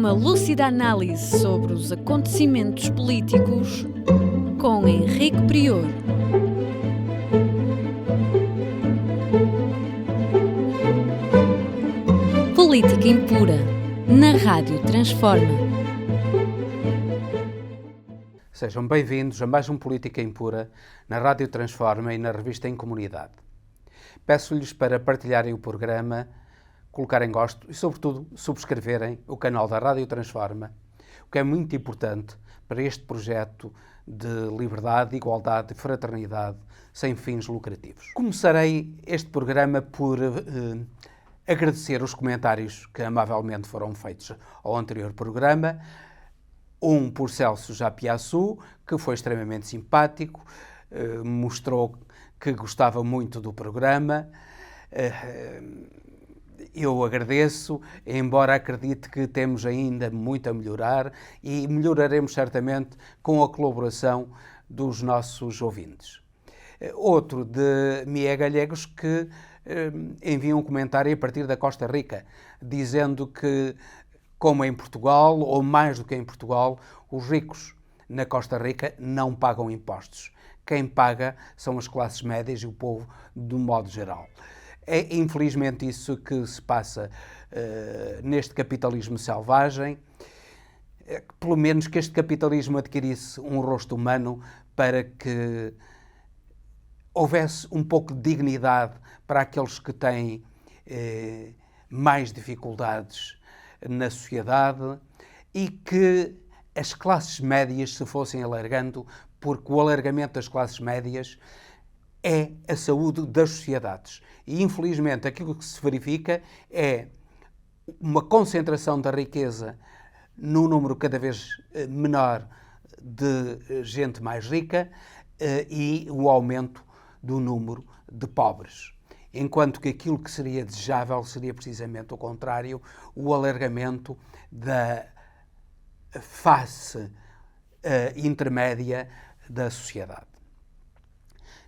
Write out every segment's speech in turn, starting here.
Uma lúcida análise sobre os acontecimentos políticos com Henrique Prior. Política Impura, na Rádio Transforma. Sejam bem-vindos a mais um Política Impura, na Rádio Transforma e na revista Em Comunidade. Peço-lhes para partilharem o programa, colocarem gosto e, sobretudo, subscreverem o canal da Rádio Transforma, o que é muito importante para este projeto de liberdade, igualdade e fraternidade sem fins lucrativos. Começarei este programa por agradecer os comentários que amavelmente foram feitos ao anterior programa. Um por Celso Japiaçu, que foi extremamente simpático, mostrou que gostava muito do programa. Eu agradeço, embora acredite que temos ainda muito a melhorar e melhoraremos certamente com a colaboração dos nossos ouvintes. Outro de Mia Gallegos, que envia um comentário a partir da Costa Rica, dizendo que, como em Portugal, ou mais do que em Portugal, os ricos na Costa Rica não pagam impostos. Quem paga são as classes médias e o povo do modo geral. É infelizmente isso que se passa neste capitalismo selvagem. Pelo menos que este capitalismo adquirisse um rosto humano para que houvesse um pouco de dignidade para aqueles que têm mais dificuldades na sociedade e que as classes médias se fossem alargando, porque o alargamento das classes médias é a saúde das sociedades. E, infelizmente, aquilo que se verifica é uma concentração da riqueza num número cada vez menor de gente mais rica e o aumento do número de pobres. Enquanto que aquilo que seria desejável seria precisamente o contrário, o alargamento da face intermédia da sociedade.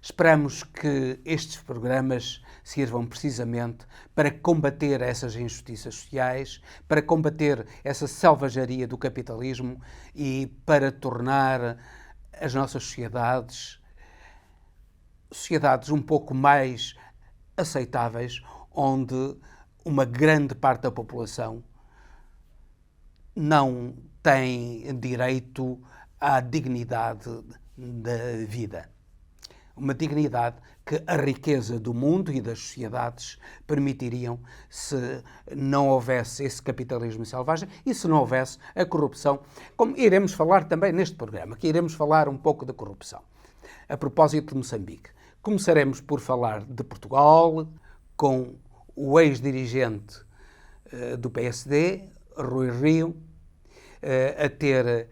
Esperamos que estes programas sirvam precisamente para combater essas injustiças sociais, para combater essa selvageria do capitalismo e para tornar as nossas sociedades um pouco mais aceitáveis, onde uma grande parte da população não tem direito à dignidade da vida. Uma dignidade que a riqueza do mundo e das sociedades permitiriam se não houvesse esse capitalismo selvagem e se não houvesse a corrupção, como iremos falar também neste programa, que iremos falar um pouco da corrupção. A propósito de Moçambique, começaremos por falar de Portugal, com o ex-dirigente do PSD, Rui Rio, a ter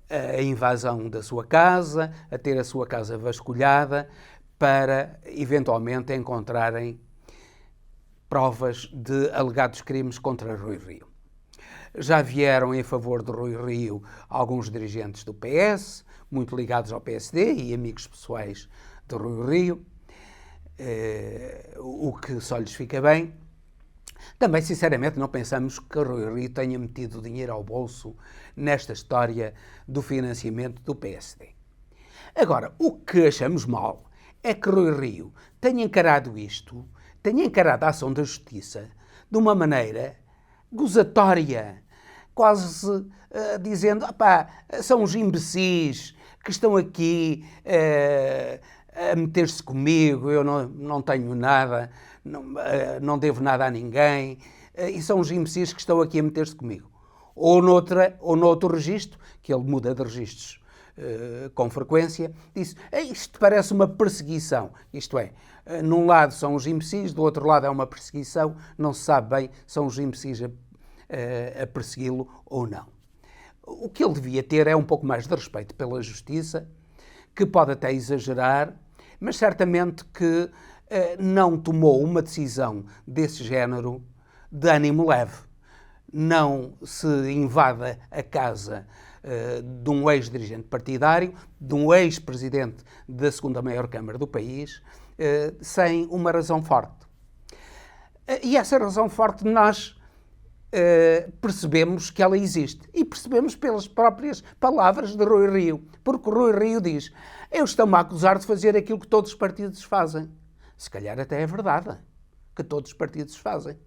a invasão da sua casa, a ter a sua casa vasculhada, para eventualmente encontrarem provas de alegados crimes contra Rui Rio. Já vieram em favor de Rui Rio alguns dirigentes do PS, muito ligados ao PSD e amigos pessoais de Rui Rio, o que só lhes fica bem. Também, sinceramente, não pensamos que Rui Rio tenha metido dinheiro ao bolso nesta história do financiamento do PSD. Agora, o que achamos mal é que Rui Rio tenha encarado isto, tenha encarado a ação da justiça de uma maneira gozatória, quase dizendo, são os imbecis que estão aqui a meter-se comigo, eu não tenho nada, não devo nada a ninguém, e são os imbecis que estão aqui a meter-se comigo. Ou noutro registro, que ele muda de registros com frequência, disse, isto parece uma perseguição, isto é, num lado são os imbecis, do outro lado é uma perseguição, não se sabe bem se são os imbecis a persegui-lo ou não. O que ele devia ter é um pouco mais de respeito pela justiça, que pode até exagerar, mas certamente que não tomou uma decisão desse género de ânimo leve. Não se invada a casa de um ex-dirigente partidário, de um ex-presidente da segunda maior Câmara do país, sem uma razão forte. E essa razão forte nós percebemos que ela existe. E percebemos pelas próprias palavras de Rui Rio. Porque Rui Rio diz: eu estou-me a acusar de fazer aquilo que todos os partidos fazem. Se calhar até é verdade que todos os partidos fazem.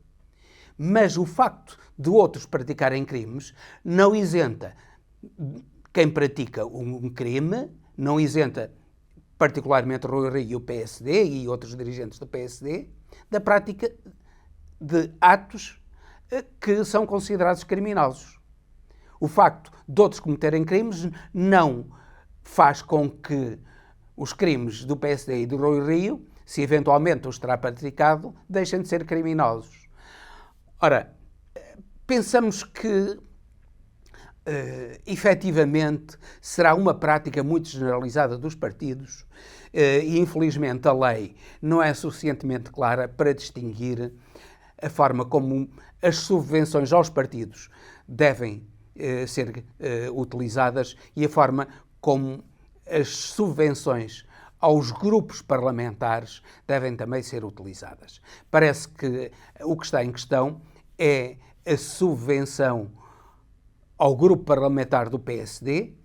Mas o facto de outros praticarem crimes não isenta quem pratica um crime, não isenta particularmente Rui Rio e o PSD e outros dirigentes do PSD, da prática de atos que são considerados criminosos. O facto de outros cometerem crimes não faz com que os crimes do PSD e do Rui Rio, se eventualmente os terá praticado, deixem de ser criminosos. Ora, pensamos que efetivamente será uma prática muito generalizada dos partidos e infelizmente a lei não é suficientemente clara para distinguir a forma como as subvenções aos partidos devem ser utilizadas e a forma como as subvenções aos grupos parlamentares devem também ser utilizadas. Parece que o que está em questão é a subvenção ao grupo parlamentar do PSD,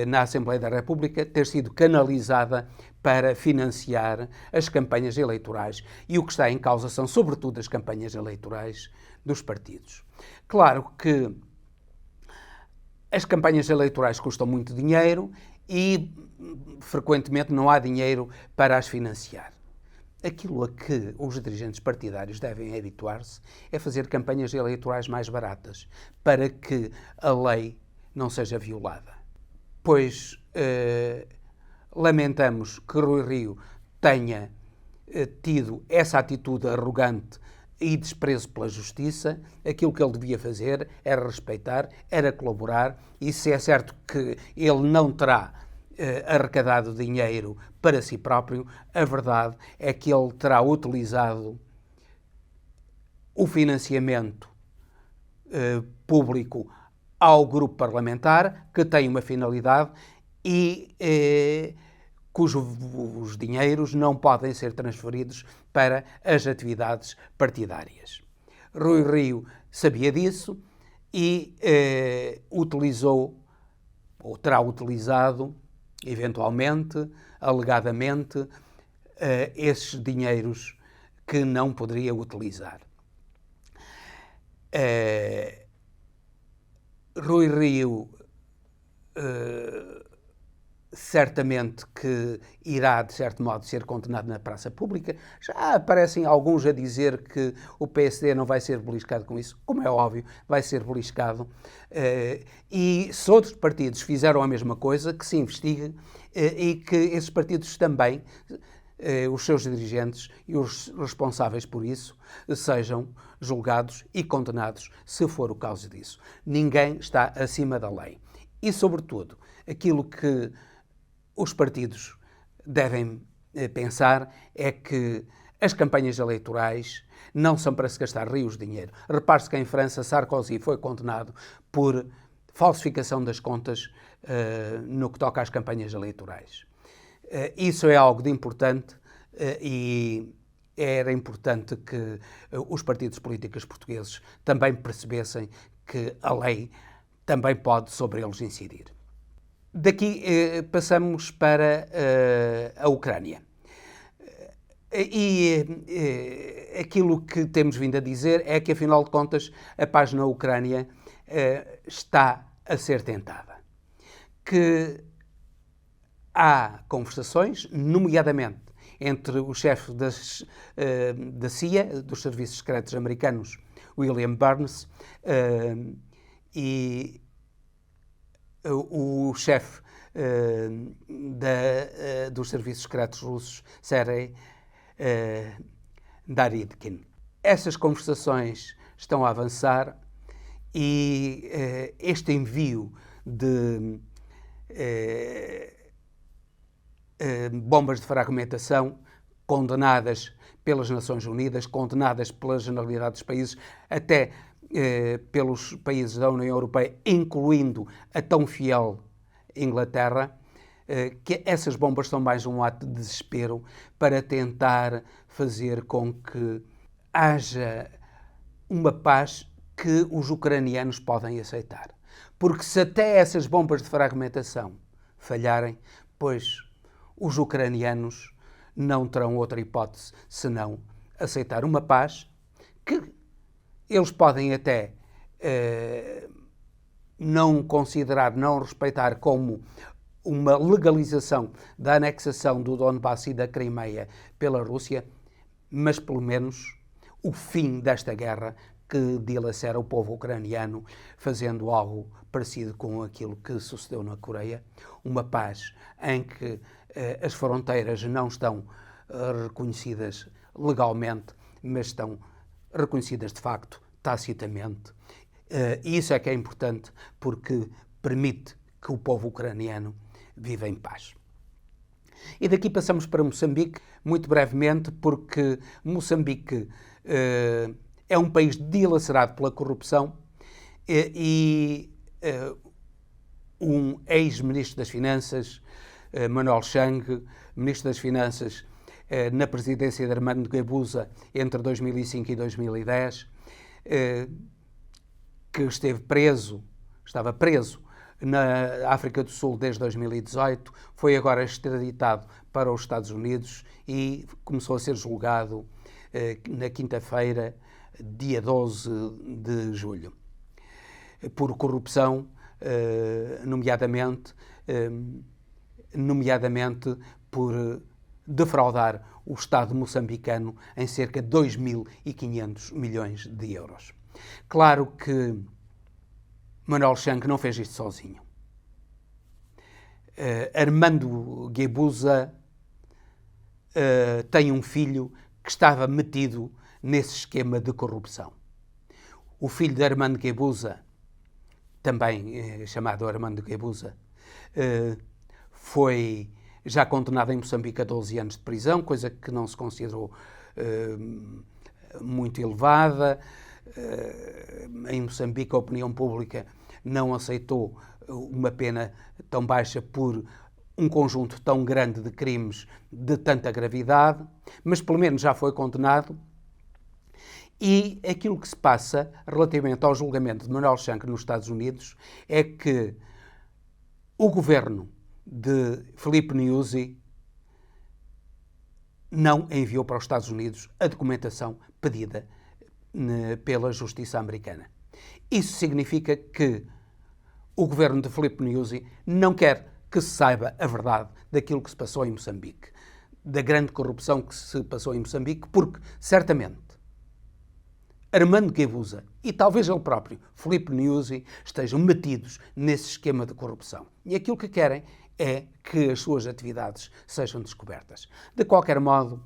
na Assembleia da República, ter sido canalizada para financiar as campanhas eleitorais. E o que está em causa são, sobretudo, as campanhas eleitorais dos partidos. Claro que as campanhas eleitorais custam muito dinheiro e, frequentemente, não há dinheiro para as financiar. Aquilo a que os dirigentes partidários devem habituar-se é fazer campanhas eleitorais mais baratas, para que a lei não seja violada. Pois lamentamos que Rui Rio tenha tido essa atitude arrogante e desprezo pela justiça. Aquilo que ele devia fazer era respeitar, era colaborar, e se é certo que ele não terá arrecadado dinheiro para si próprio, a verdade é que ele terá utilizado o financiamento público ao grupo parlamentar, que tem uma finalidade e cujos dinheiros não podem ser transferidos para as atividades partidárias. Rui Rio sabia disso e utilizou, ou terá utilizado, eventualmente, alegadamente, esses dinheiros que não poderia utilizar. Rui Rio certamente que irá, de certo modo, ser condenado na praça pública. Já aparecem alguns a dizer que o PSD não vai ser beliscado com isso. Como é óbvio, vai ser beliscado. E se outros partidos fizeram a mesma coisa, que se investigue e que esses partidos também, os seus dirigentes e os responsáveis por isso, sejam julgados e condenados, se for o caso disso. Ninguém está acima da lei. E, sobretudo, aquilo que os partidos devem pensar é que as campanhas eleitorais não são para se gastar rios de dinheiro. Repare-se que em França Sarkozy foi condenado por falsificação das contas no que toca às campanhas eleitorais. Isso é algo de importante e era importante que os partidos políticos portugueses também percebessem que a lei também pode sobre eles incidir. Daqui passamos para a Ucrânia. E aquilo que temos vindo a dizer é que, afinal de contas, a paz na Ucrânia está a ser tentada. Que há conversações, nomeadamente entre o chefe da CIA, dos Serviços Secretos Americanos, William Burns, e o chefe dos Serviços Secretos russos, Sergei Naryshkin. Essas conversações estão a avançar e este envio de bombas de fragmentação condenadas pelas Nações Unidas, condenadas pela generalidade dos países, até pelos países da União Europeia, incluindo a tão fiel Inglaterra, que essas bombas são mais um ato de desespero para tentar fazer com que haja uma paz que os ucranianos podem aceitar. Porque se até essas bombas de fragmentação falharem, pois os ucranianos não terão outra hipótese senão aceitar uma paz que eles podem até não considerar, não respeitar como uma legalização da anexação do Donbass e da Crimeia pela Rússia, mas pelo menos o fim desta guerra que dilacera o povo ucraniano, fazendo algo parecido com aquilo que sucedeu na Coreia, uma paz em que as fronteiras não estão reconhecidas legalmente, mas estão reconhecidas de facto, tacitamente. E isso é que é importante porque permite que o povo ucraniano viva em paz. E daqui passamos para Moçambique, muito brevemente, porque Moçambique é um país dilacerado pela corrupção e um ex-ministro das Finanças, Manuel Chang, ministro das Finanças na presidência de Armando Guebuza entre 2005 e 2010, que estava preso na África do Sul desde 2018, foi agora extraditado para os Estados Unidos e começou a ser julgado na quinta-feira, dia 12 de julho, por corrupção, nomeadamente por defraudar o Estado moçambicano em cerca de 2.500 milhões de euros. Claro que Manuel Chang não fez isto sozinho. Armando Guebuza tem um filho que estava metido nesse esquema de corrupção. O filho de Armando Guebuza, também chamado Armando Guebuza, foi já condenado em Moçambique a 12 anos de prisão, coisa que não se considerou muito elevada. Em Moçambique a opinião pública não aceitou uma pena tão baixa por um conjunto tão grande de crimes de tanta gravidade, mas pelo menos já foi condenado. E aquilo que se passa relativamente ao julgamento de Manuel Chang nos Estados Unidos é que o governo de Filipe Nyusi não enviou para os Estados Unidos a documentação pedida pela justiça americana. Isso significa que o governo de Filipe Nyusi não quer que se saiba a verdade daquilo que se passou em Moçambique, da grande corrupção que se passou em Moçambique, porque, certamente, Armando Guebuza e talvez ele próprio, Filipe Nyusi, estejam metidos nesse esquema de corrupção. E aquilo que querem é que as suas atividades sejam descobertas. De qualquer modo,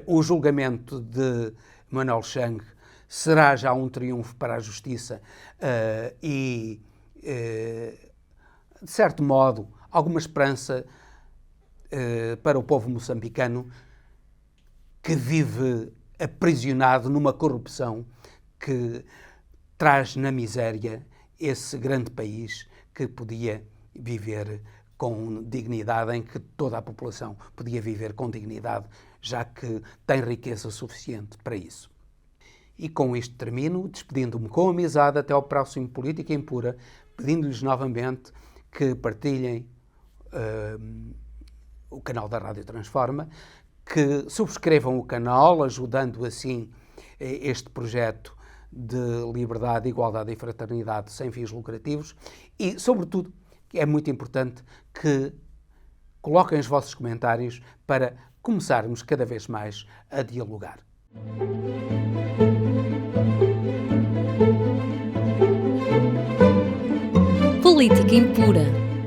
o julgamento de Manuel Chang será já um triunfo para a justiça e, de certo modo, alguma esperança para o povo moçambicano que vive aprisionado numa corrupção que traz na miséria esse grande país que podia viver com dignidade, em que toda a população podia viver com dignidade, já que tem riqueza suficiente para isso. E com isto termino, despedindo-me com amizade até ao próximo Política Impura, pedindo-lhes novamente que partilhem o canal da Rádio Transforma, que subscrevam o canal, ajudando assim este projeto de liberdade, igualdade e fraternidade sem fins lucrativos e, sobretudo, é muito importante que coloquem os vossos comentários para começarmos cada vez mais a dialogar. Política Impura,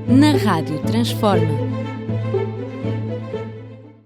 na Rádio Transforma.